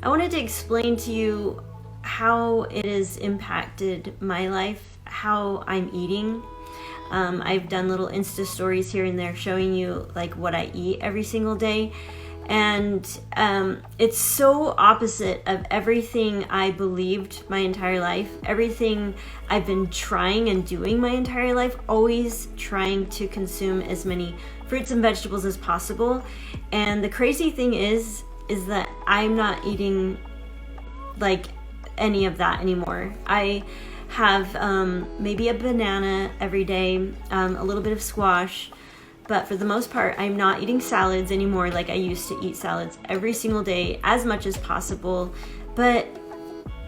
I wanted to explain to you how it has impacted my life, how I'm eating. I've done little Insta stories here and there showing you like what I eat every single day. And it's so opposite of everything I believed my entire life, everything I've been trying and doing my entire life, always trying to consume as many fruits and vegetables as possible. And the crazy thing is that I'm not eating like any of that anymore. I have maybe a banana every day, a little bit of squash, but for the most part, I'm not eating salads anymore like I used to eat salads every single day as much as possible. But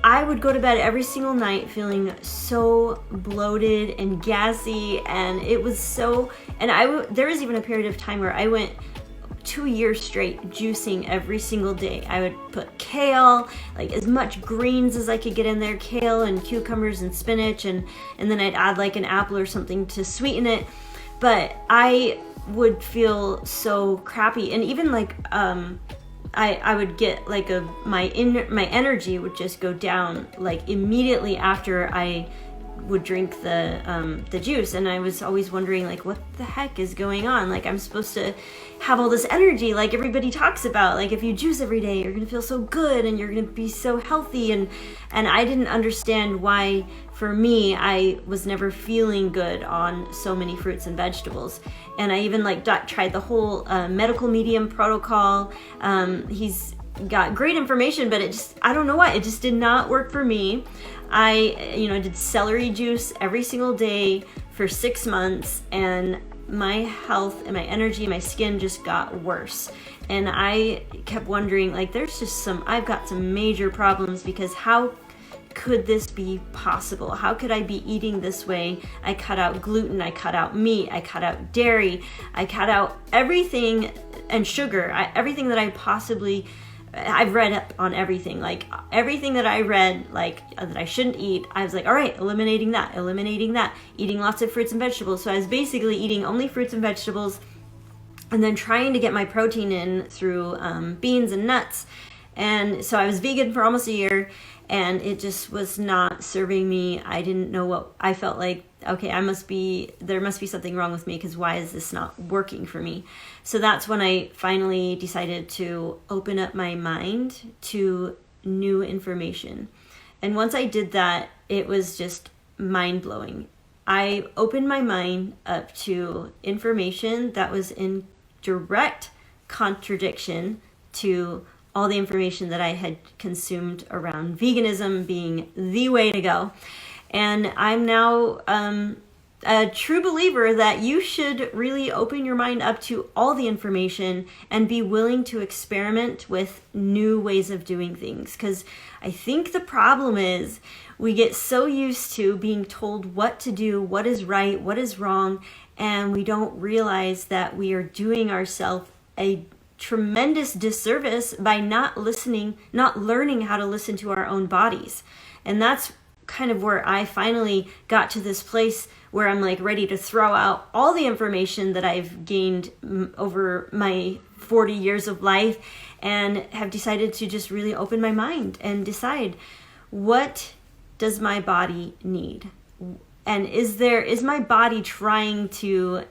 I would go to bed every single night feeling so bloated and gassy, and it was so, and there was even a period of time where I went 2 years straight juicing every single day. I would put kale, like as much greens as I could get in there, kale and cucumbers and spinach, and then I'd add like an apple or something to sweeten it. But I would feel so crappy, and even like I would get like my energy would just go down like immediately after I would drink the juice. And I was always wondering, like, what the heck is going on? Like, I'm supposed to have all this energy like everybody talks about, like if you juice every day you're gonna feel so good and you're gonna be so healthy, and I didn't understand why for me I was never feeling good on so many fruits and vegetables. And I even like tried the whole medical medium protocol. He's got great information, but I don't know why, it just did not work for me. I did celery juice every single day for 6 months, and my health and my energy and my skin just got worse. And I kept wondering, like, I've got some major problems, because how could this be possible? How could I be eating this way? I cut out gluten, I cut out meat, I cut out dairy, I cut out everything, and sugar, everything that I've read up on everything, like everything that I read, like that I shouldn't eat. I was like, all right, eliminating that, eating lots of fruits and vegetables. So I was basically eating only fruits and vegetables, and then trying to get my protein in through beans and nuts. And so I was vegan for almost a year, and it just was not serving me. I didn't know what I felt like. Okay, there must be something wrong with me, because why is this not working for me? So that's when I finally decided to open up my mind to new information. And once I did that, it was just mind-blowing. I opened my mind up to information that was in direct contradiction to all the information that I had consumed around veganism being the way to go. And I'm now a true believer that you should really open your mind up to all the information and be willing to experiment with new ways of doing things. Because I think the problem is we get so used to being told what to do, what is right, what is wrong, and we don't realize that we are doing ourselves a tremendous disservice by not learning how to listen to our own bodies. And that's kind of where I finally got to this place where I'm like ready to throw out all the information that I've gained over my 40 years of life, and have decided to just really open my mind and decide, what does my body need? And is my body trying to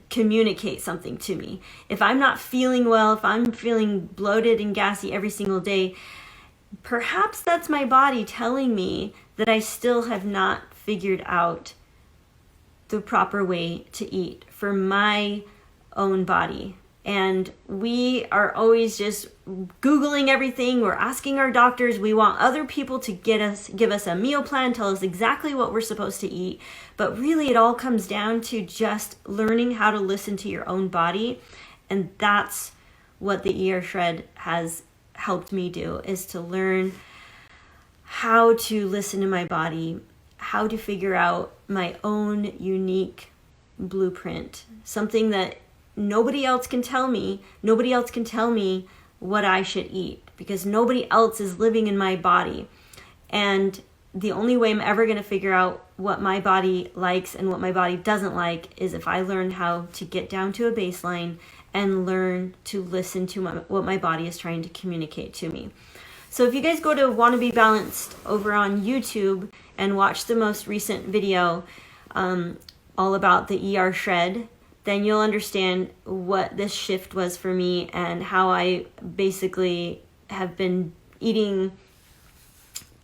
communicate something to me? If I'm not feeling well, if I'm feeling bloated and gassy every single day, perhaps that's my body telling me that I still have not figured out the proper way to eat for my own body. And we are always just Googling everything. We're asking our doctors. We want other people to give us a meal plan, tell us exactly what we're supposed to eat. But really, it all comes down to just learning how to listen to your own body. And that's what the ER Shred has helped me do, is to learn how to listen to my body, how to figure out my own unique blueprint, something that nobody else can tell me. Nobody else can tell me what I should eat, because nobody else is living in my body. And the only way I'm ever going to figure out what my body likes and what my body doesn't like is if I learn how to get down to a baseline and learn to listen to what my body is trying to communicate to me. So if you guys go to Wannabe Balanced over on YouTube and watch the most recent video all about the ER shred, then you'll understand what this shift was for me and how I basically have been eating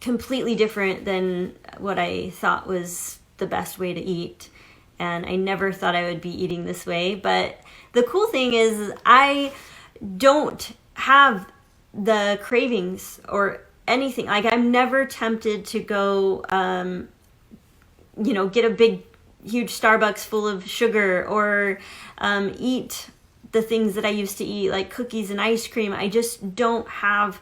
completely different than what I thought was the best way to eat. And I never thought I would be eating this way. But the cool thing is I don't have the cravings or anything. Like, I'm never tempted to go, get a big, huge Starbucks full of sugar or eat the things that I used to eat, like cookies and ice cream. I just don't have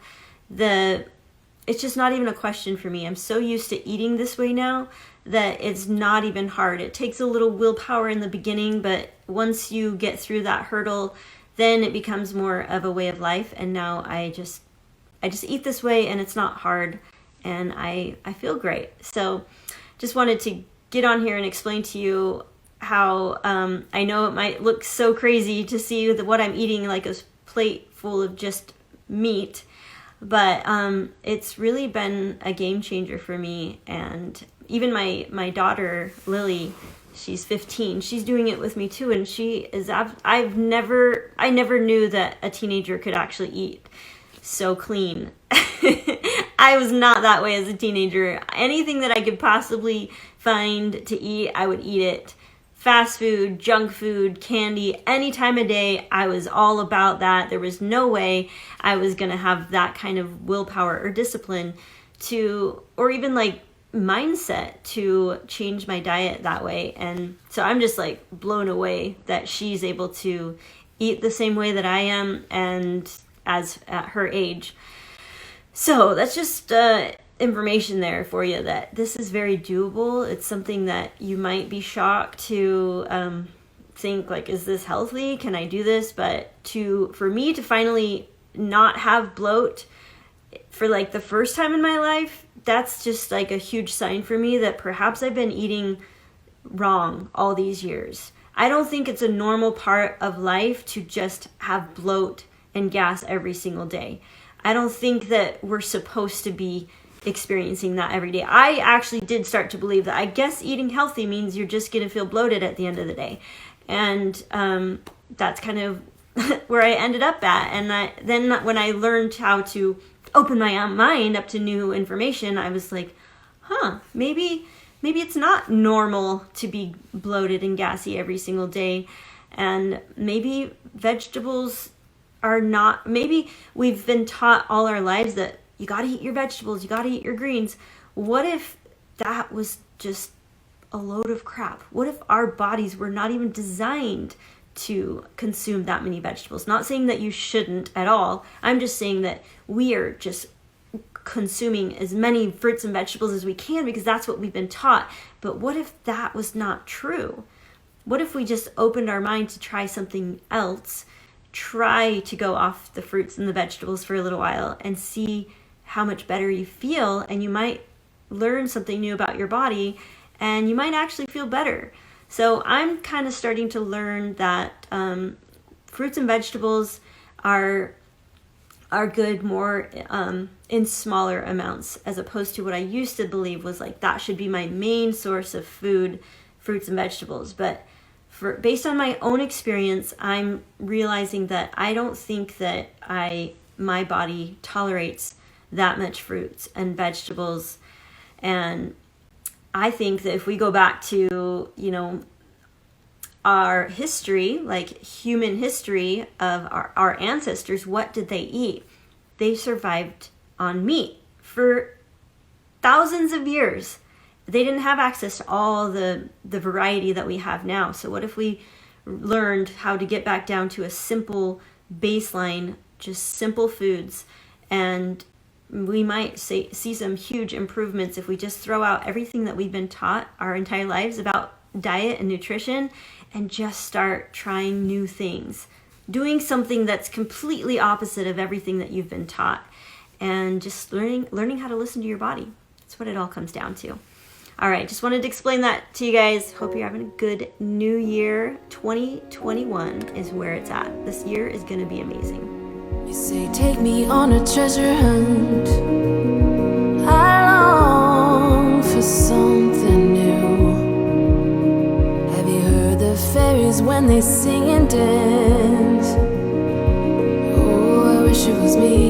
it's just not even a question for me. I'm so used to eating this way now that it's not even hard. It takes a little willpower in the beginning, but once you get through that hurdle, then it becomes more of a way of life. And now I just eat this way, and it's not hard, and I feel great. So just wanted to get on here and explain to you how I know it might look so crazy to see what I'm eating, like a plate full of just meat, but it's really been a game changer for me. And even my daughter Lily, she's 15, she's doing it with me too, and she is I never knew that a teenager could actually eat so clean. I was not that way as a teenager. Anything that I could possibly find to eat, I would eat it. Fast food, junk food, candy, any time of day, I was all about that. There was no way I was going to have that kind of willpower or discipline or even like mindset to change my diet that way. And so I'm just like blown away that she's able to eat the same way that I am, and as at her age. So that's just information there for you that this is very doable. It's something that you might be shocked to think like, is this healthy? Can I do this? But for me to finally not have bloat for like the first time in my life, that's just like a huge sign for me that perhaps I've been eating wrong all these years. I don't think it's a normal part of life to just have bloat and gas every single day. I don't think that we're supposed to be experiencing that every day. I actually did start to believe that I guess eating healthy means you're just going to feel bloated at the end of the day. And that's kind of where I ended up at. And then when I learned how to open my mind up to new information, I was like, maybe it's not normal to be bloated and gassy every single day. And maybe vegetables are not, maybe we've been taught all our lives that you got to eat your vegetables, you got to eat your greens. What if that was just a load of crap? What if our bodies were not even designed to consume that many vegetables? Not saying that you shouldn't at all. I'm just saying that we are just consuming as many fruits and vegetables as we can because that's what we've been taught. But what if that was not true? What if we just opened our mind to try something else, try to go off the fruits and the vegetables for a little while and see how much better you feel, and you might learn something new about your body and you might actually feel better. So I'm kind of starting to learn that fruits and vegetables are good more in smaller amounts, as opposed to what I used to believe was like that should be my main source of food, fruits and vegetables. But based on my own experience, I'm realizing that I don't think that my body tolerates that much fruits and vegetables. And I think that if we go back to, our history, like human history of our ancestors, what did they eat? They survived on meat for thousands of years. They didn't have access to all the variety that we have now. So what if we learned how to get back down to a simple baseline, just simple foods, and we might see some huge improvements if we just throw out everything that we've been taught our entire lives about diet and nutrition and just start trying new things, doing something that's completely opposite of everything that you've been taught, and just learning how to listen to your body. That's what it all comes down to. All right, just wanted to explain that to you guys. Hope you're having a good new year. 2021 is where it's at. This year is going to be amazing. They say take me on a treasure hunt. I long for something new. Have you heard the fairies when they sing and dance? Oh, I wish it was me.